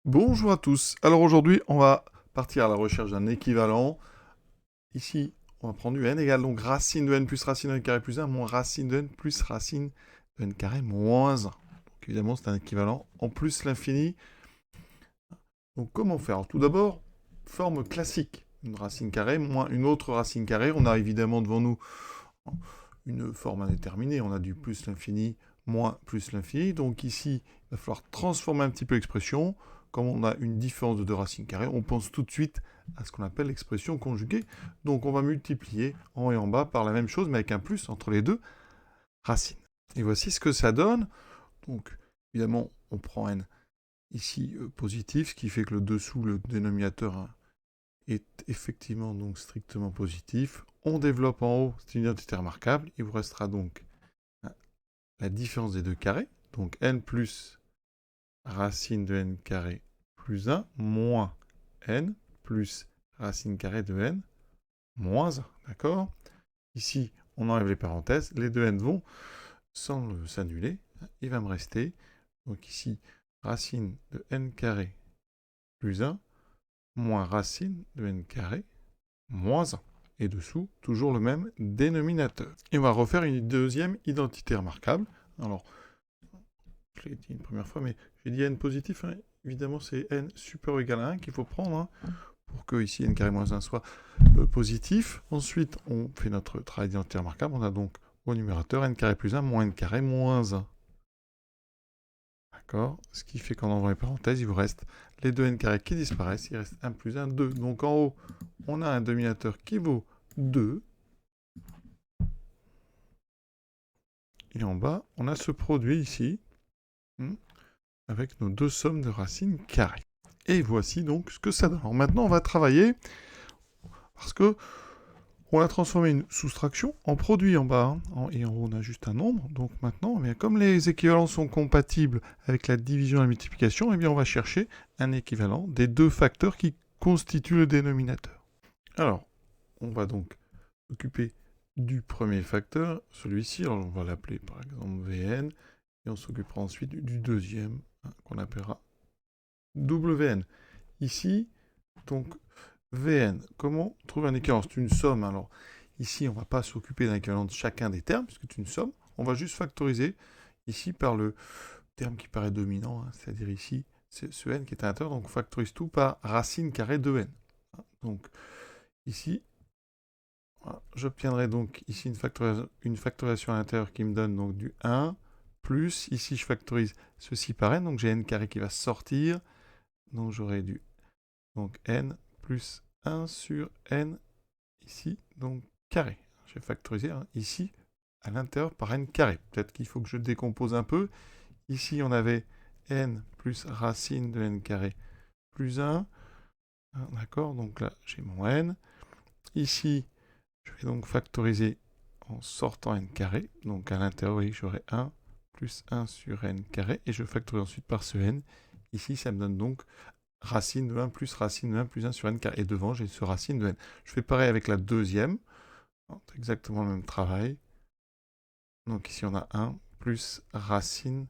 Bonjour à tous. Alors aujourd'hui, on va partir à la recherche d'un équivalent. Ici, on va prendre du n égale donc racine de n plus racine de n carré plus 1 moins racine de n plus racine de n carré moins 1. Donc évidemment, c'est un équivalent en plus l'infini. Donc comment faire? Alors, tout d'abord, forme classique. Une racine carrée moins une autre racine carrée. On a évidemment devant nous une forme indéterminée. On a du plus l'infini moins plus l'infini. Donc ici, il va falloir transformer un petit peu l'expression. Comme on a une différence de deux racines carrées, on pense tout de suite à ce qu'on appelle l'expression conjuguée. Donc on va multiplier en haut et en bas par la même chose, mais avec un plus entre les deux racines. Et voici ce que ça donne. Donc évidemment, on prend n ici positif, ce qui fait que le dessous, le dénominateur est effectivement donc strictement positif. On développe en haut, c'est une identité remarquable. Il vous restera donc la différence des deux carrés. Donc n plus racine de n carré plus 1 moins n plus racine carrée de n moins 1. D'accord? Ici, on enlève les parenthèses. Les deux n vont s'annuler. Il va me rester, donc ici, racine de n carré plus 1 moins racine de n carré moins 1. Et dessous, toujours le même dénominateur. Et on va refaire une deuxième identité remarquable. Alors, je l'ai dit une première fois, mais j'ai dit n positif. Hein. Évidemment, c'est n supérieur ou égal à 1 qu'il faut prendre hein, pour que ici n carré moins 1 soit positif. Ensuite, on fait notre travail d'identité remarquable. On a donc au numérateur n carré plus 1 moins n carré moins 1. D'accord? Ce qui fait qu'en enlevant les parenthèses, il vous reste les deux n carré qui disparaissent. Il reste 1 plus 1, 2. Donc en haut, on a un dénominateur qui vaut 2. Et en bas, on a ce produit ici, avec nos deux sommes de racines carrées. Et voici donc ce que ça donne. Alors maintenant, on va travailler, parce que on a transformé une soustraction en produit en bas, hein, et en haut, on a juste un nombre. Donc maintenant, eh comme les équivalents sont compatibles avec la division et la multiplication, eh bien, on va chercher un équivalent des deux facteurs qui constituent le dénominateur. Alors, on va donc s'occuper du premier facteur, celui-ci, alors on va l'appeler par exemple Vn, et on s'occupera ensuite du deuxième, hein, qu'on appellera Wn. Ici, donc, Vn, comment on trouve un équivalent? C'est une somme, alors ici on ne va pas s'occuper d'un équivalent de chacun des termes, puisque c'est une somme, on va juste factoriser ici par le terme qui paraît dominant, hein, c'est-à-dire ici, c'est ce n qui est à l'intérieur, donc on factorise tout par racine carrée de n. Donc ici, voilà, j'obtiendrai donc ici une factorisation à l'intérieur qui me donne donc du 1, plus, ici je factorise ceci par n, donc j'ai n carré qui va sortir, donc j'aurai du donc n plus 1 sur n ici, donc carré. Je vais factoriser hein, ici à l'intérieur par n carré. Peut-être qu'il faut que je décompose un peu. Ici, on avait n plus racine de n carré plus 1. D'accord, donc là, j'ai mon n. Ici, je vais donc factoriser en sortant n carré. Donc à l'intérieur, oui, j'aurai 1 plus 1 sur n carré. Et je factorise ensuite par ce n. Ici, ça me donne donc racine de 1 plus racine de 1 plus 1 sur n carré. Et devant, j'ai ce racine de n. Je fais pareil avec la deuxième. C'est exactement le même travail. Donc ici, on a 1 plus racine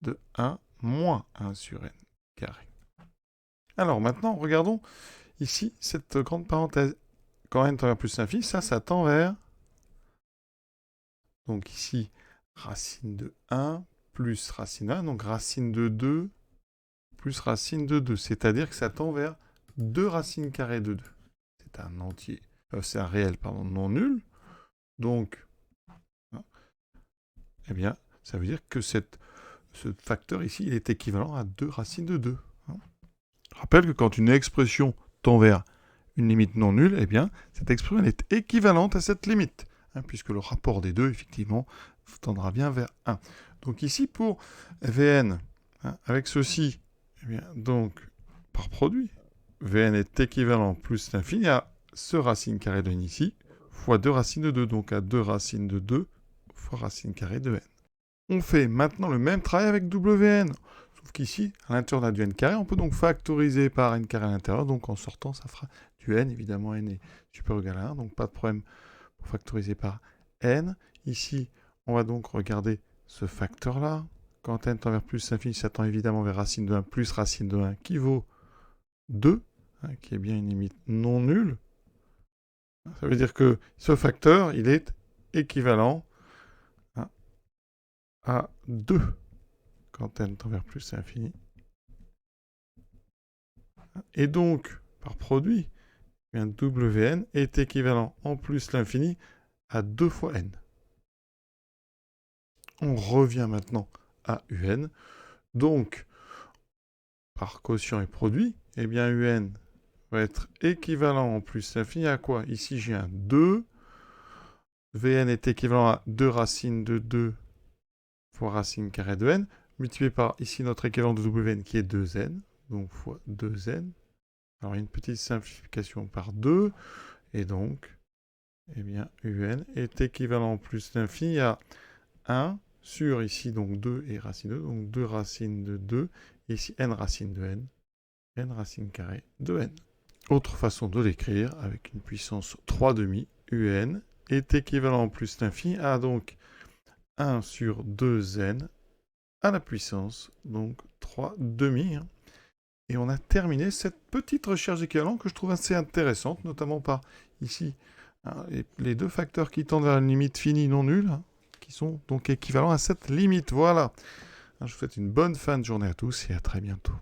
de 1 moins 1 sur n carré. Alors maintenant, regardons ici cette grande parenthèse. Quand n tend vers plus l'infini, ça tend vers... Donc ici, racine de 1 plus racine de 1, donc racine de 2 plus racine de 2. C'est-à-dire que ça tend vers 2 racines carrées de 2. C'est un entier, c'est un réel, pardon, non nul. Donc, eh bien, ça veut dire que ce facteur ici, il est équivalent à 2 racines de 2. Je rappelle que quand une expression tend vers une limite non nulle, eh bien, cette expression est équivalente à cette limite, hein, puisque le rapport des deux, effectivement, tendra bien vers 1. Donc ici, pour Vn, hein, avec ceci, eh bien, donc, par produit, Vn est équivalent plus l'infini à ce racine carrée de n ici, fois 2 racines de 2, donc à 2 racines de 2 fois racine carrée de n. On fait maintenant le même travail avec Wn. Sauf qu'ici, à l'intérieur, on a du n carré. On peut donc factoriser par n carré à l'intérieur. Donc en sortant, ça fera du n. Évidemment, n est supérieur ou égal à 1. Donc pas de problème pour factoriser par n. Ici, on va donc regarder ce facteur-là. quand n tend vers plus l'infini, ça tend évidemment vers racine de 1 plus racine de 1 qui vaut 2, hein, qui est bien une limite non nulle. Ça veut dire que ce facteur, il est équivalent, hein, à 2 quand n tend vers plus l'infini. Et donc, par produit, eh bien, Wn est équivalent en plus l'infini à 2 fois n. On revient maintenant à Un. Donc, par quotient et produit, eh bien Un va être équivalent en plus l'infini à quoi? Ici, j'ai un 2. Vn est équivalent à 2 racines de 2 fois racine carrée de n, multiplié par ici notre équivalent de Wn qui est 2n, donc fois 2n. Alors, une petite simplification par 2, et donc, eh bien, Un est équivalent en plus l'infini à 1 sur ici, donc 2 et racine de 2, donc 2 racines de 2, et ici n racine de n racine carrée de n. Autre façon de l'écrire, avec une puissance 3 demi, Un est équivalent en plus l'infini à donc 1 sur 2n à la puissance, donc 3 demi. Hein. Et on a terminé cette petite recherche d'équivalent que je trouve assez intéressante, notamment par ici hein, les deux facteurs qui tendent vers une limite finie non nulle, hein, qui sont donc équivalents à cette limite. Voilà. Je vous souhaite une bonne fin de journée à tous et à très bientôt.